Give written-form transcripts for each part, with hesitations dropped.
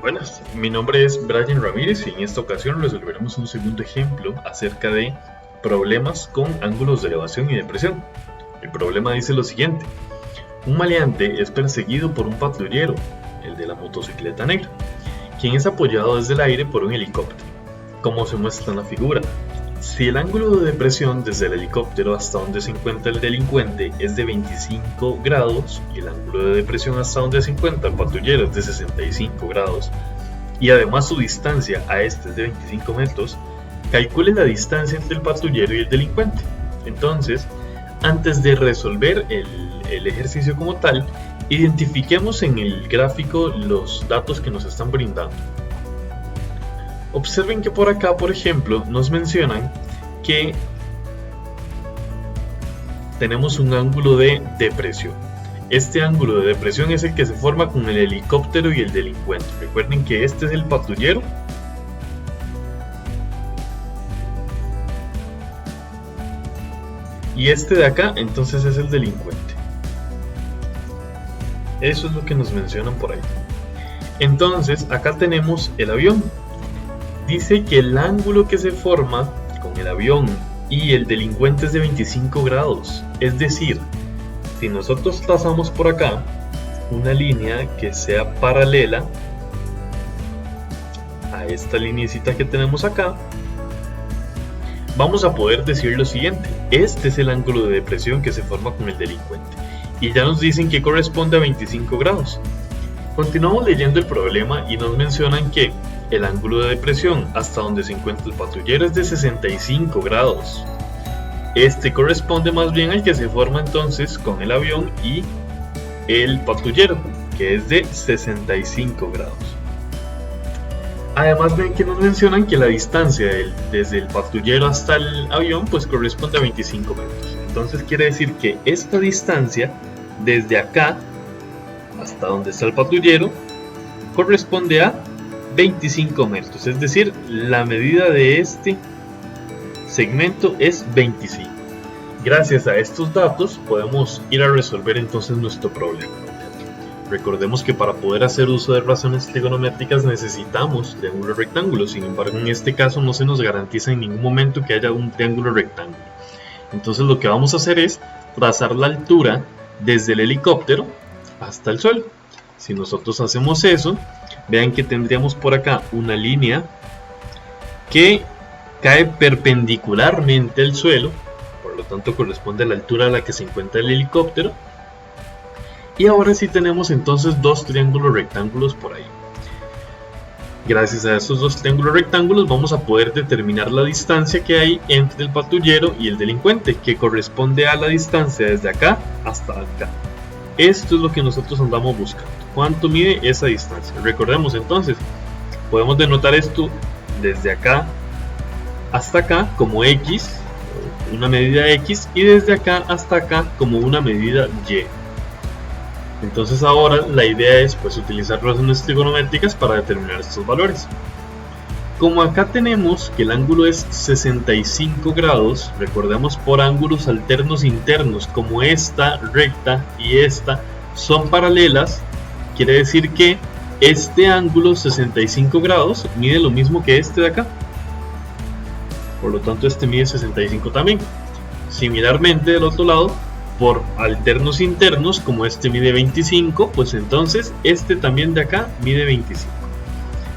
Buenas, mi nombre es Brian Ramírez y en esta ocasión resolveremos un segundo ejemplo acerca de problemas con ángulos de elevación y depresión. El problema dice lo siguiente: un maleante es perseguido por un patrullero, el de la motocicleta negra, quien es apoyado desde el aire por un helicóptero, como se muestra en la figura. Si el ángulo de depresión desde el helicóptero hasta donde se encuentra el delincuente es de 25 grados y el ángulo de depresión hasta donde se encuentra el patrullero es de 65 grados y además su distancia a este es de 25 metros, calcule la distancia entre el patrullero y el delincuente. Entonces, antes de resolver el ejercicio como tal, identifiquemos en el gráfico los datos que nos están brindando. Observen que por acá, por ejemplo, nos mencionan que tenemos un ángulo de depresión. Este ángulo de depresión es el que se forma con el helicóptero y el delincuente. Recuerden que este es el patrullero y este de acá entonces es el delincuente. Eso es lo que nos mencionan por ahí. Entonces acá tenemos el avión. Dice que el ángulo que se forma con el avión y el delincuente es de 25 grados. Es decir, si nosotros trazamos por acá una línea que sea paralela a esta lineecita que tenemos acá, vamos a poder decir lo siguiente: este es el ángulo de depresión que se forma con el delincuente. Y ya nos dicen que corresponde a 25 grados. Continuamos leyendo el problema y nos mencionan que el ángulo de depresión hasta donde se encuentra el patrullero es de 65 grados. Este corresponde más bien al que se forma entonces con el avión y el patrullero, que es de 65 grados. Además ven que nos mencionan que la distancia desde el patrullero hasta el avión pues corresponde a 25 metros. Entonces quiere decir que esta distancia desde acá hasta donde está el patrullero corresponde a 25 metros, es decir, la medida de este segmento es 25. Gracias a estos datos podemos ir a resolver entonces nuestro problema. Recordemos que para poder hacer uso de razones trigonométricas necesitamos triángulo rectángulo. Sin embargo, en este caso no se nos garantiza en ningún momento que haya un triángulo rectángulo. Entonces lo que vamos a hacer es trazar la altura desde el helicóptero hasta el suelo. Si nosotros hacemos eso, vean que tendríamos por acá una línea que cae perpendicularmente al suelo, por lo tanto corresponde a la altura a la que se encuentra el helicóptero. Y ahora sí tenemos entonces dos triángulos rectángulos por ahí. Gracias a estos dos triángulos rectángulos vamos a poder determinar la distancia que hay entre el patrullero y el delincuente, que corresponde a la distancia desde acá hasta acá. Esto es lo que nosotros andamos buscando. ¿Cuánto mide esa distancia? Recordemos entonces, podemos denotar esto desde acá hasta acá como X, una medida X, y desde acá hasta acá como una medida Y. Entonces ahora la idea es pues utilizar razones trigonométricas para determinar estos valores. Como acá tenemos que el ángulo es 65 grados, recordemos por ángulos alternos internos como esta recta y esta son paralelas, quiere decir que este ángulo 65 grados mide lo mismo que este de acá. Por lo tanto este mide 65 también. Similarmente del otro lado, por alternos internos, como este mide 25, pues entonces este también de acá mide 25.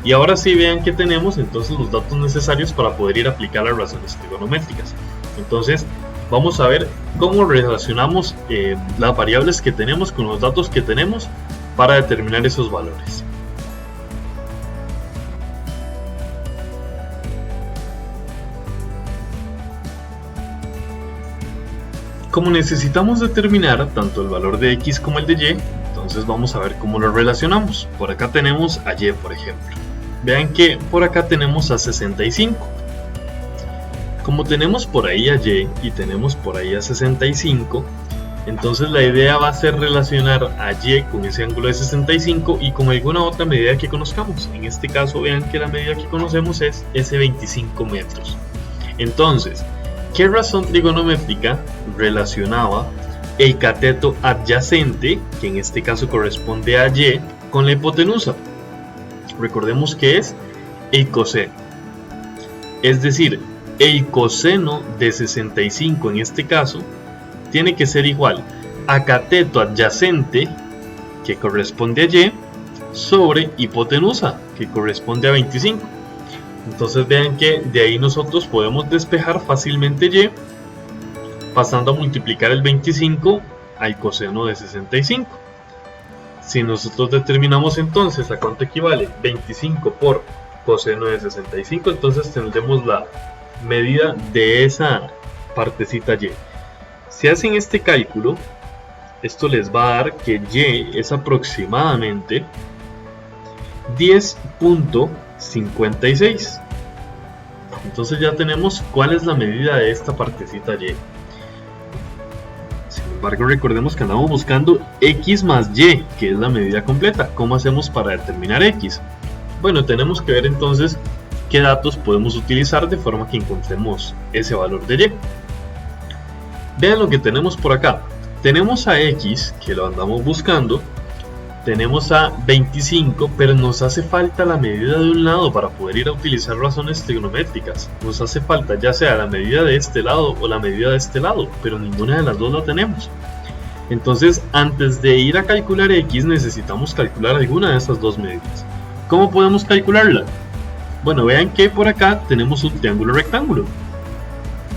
Y ahora sí vean que tenemos entonces los datos necesarios para poder ir a aplicar las razones trigonométricas. Entonces vamos a ver cómo relacionamos las variables que tenemos con los datos que tenemos para determinar esos valores. Como necesitamos determinar tanto el valor de X como el de Y, entonces vamos a ver cómo lo relacionamos. Por acá tenemos a Y, por ejemplo. Vean que por acá tenemos a 65. Como tenemos por ahí a Y y tenemos por ahí a 65, entonces la idea va a ser relacionar a Y con ese ángulo de 65 y con alguna otra medida que conozcamos. En este caso vean que la medida que conocemos es ese 25 metros. Entonces, ¿qué razón trigonométrica relacionaba el cateto adyacente, que en este caso corresponde a Y, con la hipotenusa? recordemos que es el coseno. Es decir, el coseno de 65 en este caso tiene que ser igual a cateto adyacente, que corresponde a y, sobre hipotenusa, que corresponde a 25. Entonces vean que de ahí nosotros podemos despejar fácilmente y, pasando a multiplicar el 25 al coseno de 65. Si nosotros determinamos entonces a cuánto equivale 25 por coseno de 65, entonces tendremos la medida de esa partecita y. Si hacen este cálculo, esto les va a dar que y es aproximadamente 10.56. Entonces ya tenemos cuál es la medida de esta partecita y. Sin embargo, recordemos que andamos buscando x más y, que es la medida completa. ¿Cómo hacemos para determinar x? Bueno, tenemos que ver entonces qué datos podemos utilizar de forma que encontremos ese valor de y. Vean lo que tenemos por acá. Tenemos a x, que lo andamos buscando. Tenemos a 25, pero nos hace falta la medida de un lado para poder ir a utilizar razones trigonométricas. Nos hace falta ya sea la medida de este lado o la medida de este lado, pero ninguna de las dos la tenemos. Entonces, antes de ir a calcular x, necesitamos calcular alguna de estas dos medidas. ¿Cómo podemos calcularla? Bueno, vean que por acá tenemos un triángulo rectángulo,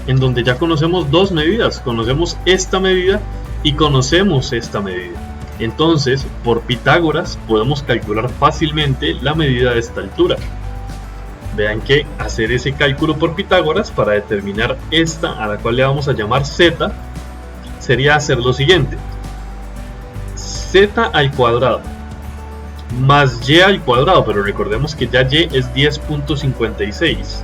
en donde ya conocemos dos medidas. Conocemos esta medida y conocemos esta medida. Entonces, por Pitágoras podemos calcular fácilmente la medida de esta altura. Vean que hacer ese cálculo por Pitágoras para determinar esta, a la cual le vamos a llamar z, sería hacer lo siguiente: z al cuadrado más y al cuadrado, pero recordemos que ya y es 10.56.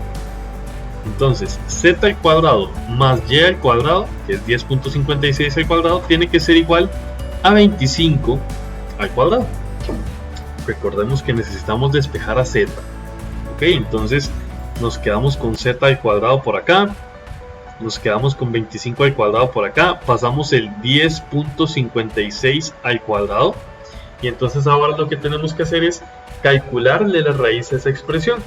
Entonces, z al cuadrado más y al cuadrado, que es 10.56 al cuadrado, tiene que ser igual a 25 al cuadrado. Recordemos que necesitamos despejar a z. Ok, entonces nos quedamos con z al cuadrado por acá, nos quedamos con 25 al cuadrado por acá, pasamos el 10.56 al cuadrado, y entonces ahora lo que tenemos que hacer es calcularle la raíz a esa expresión.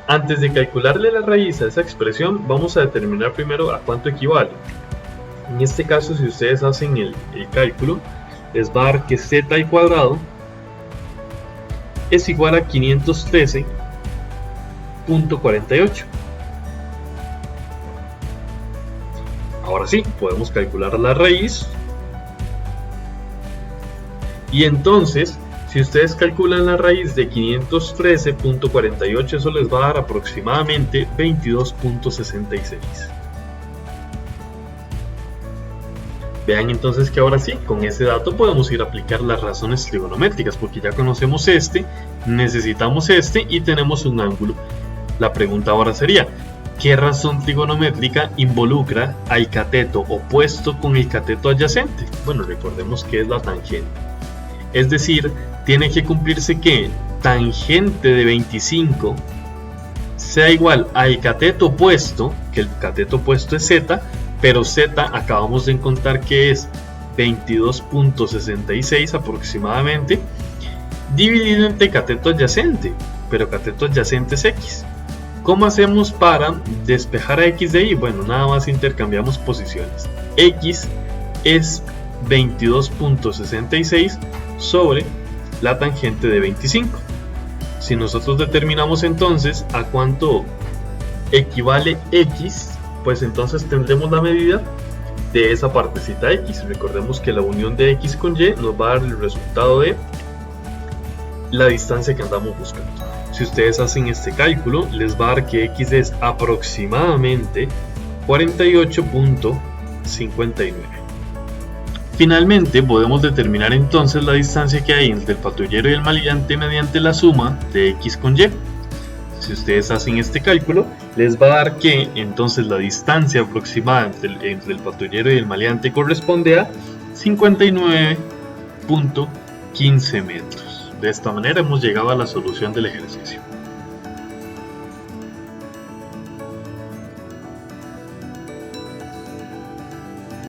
Antes de calcularle la raíz a esa expresión, vamos a determinar primero a cuánto equivale. En este caso, si ustedes hacen el cálculo, les va a dar que z al cuadrado es igual a 513.48. Ahora sí, podemos calcular la raíz. Y entonces, si ustedes calculan la raíz de 513.48, eso les va a dar aproximadamente 22.66. Vean entonces que ahora sí, con ese dato podemos ir a aplicar las razones trigonométricas, porque ya conocemos este, necesitamos este y tenemos un ángulo. La pregunta ahora sería: ¿qué razón trigonométrica involucra al cateto opuesto con el cateto adyacente? Bueno, recordemos que es la tangente. Es decir, tiene que cumplirse que tangente de 25 sea igual al cateto opuesto, que el cateto opuesto es z, pero z acabamos de encontrar que es 22.66 aproximadamente, dividido entre cateto adyacente, pero cateto adyacente es x. ¿Cómo hacemos para despejar a x de ahí? Bueno, nada más intercambiamos posiciones. X es 22.66 sobre la tangente de 25. Si nosotros determinamos entonces a cuánto equivale x, pues entonces tendremos la medida de esa partecita x. Recordemos que la unión de x con y nos va a dar el resultado de la distancia que andamos buscando. Si ustedes hacen este cálculo, les va a dar que x es aproximadamente 48.59. Finalmente, podemos determinar entonces la distancia que hay entre el patrullero y el maleante mediante la suma de x con y. Si ustedes hacen este cálculo, les va a dar que entonces la distancia aproximada entre el patrullero y el maleante corresponde a 59.15 metros. De esta manera hemos llegado a la solución del ejercicio.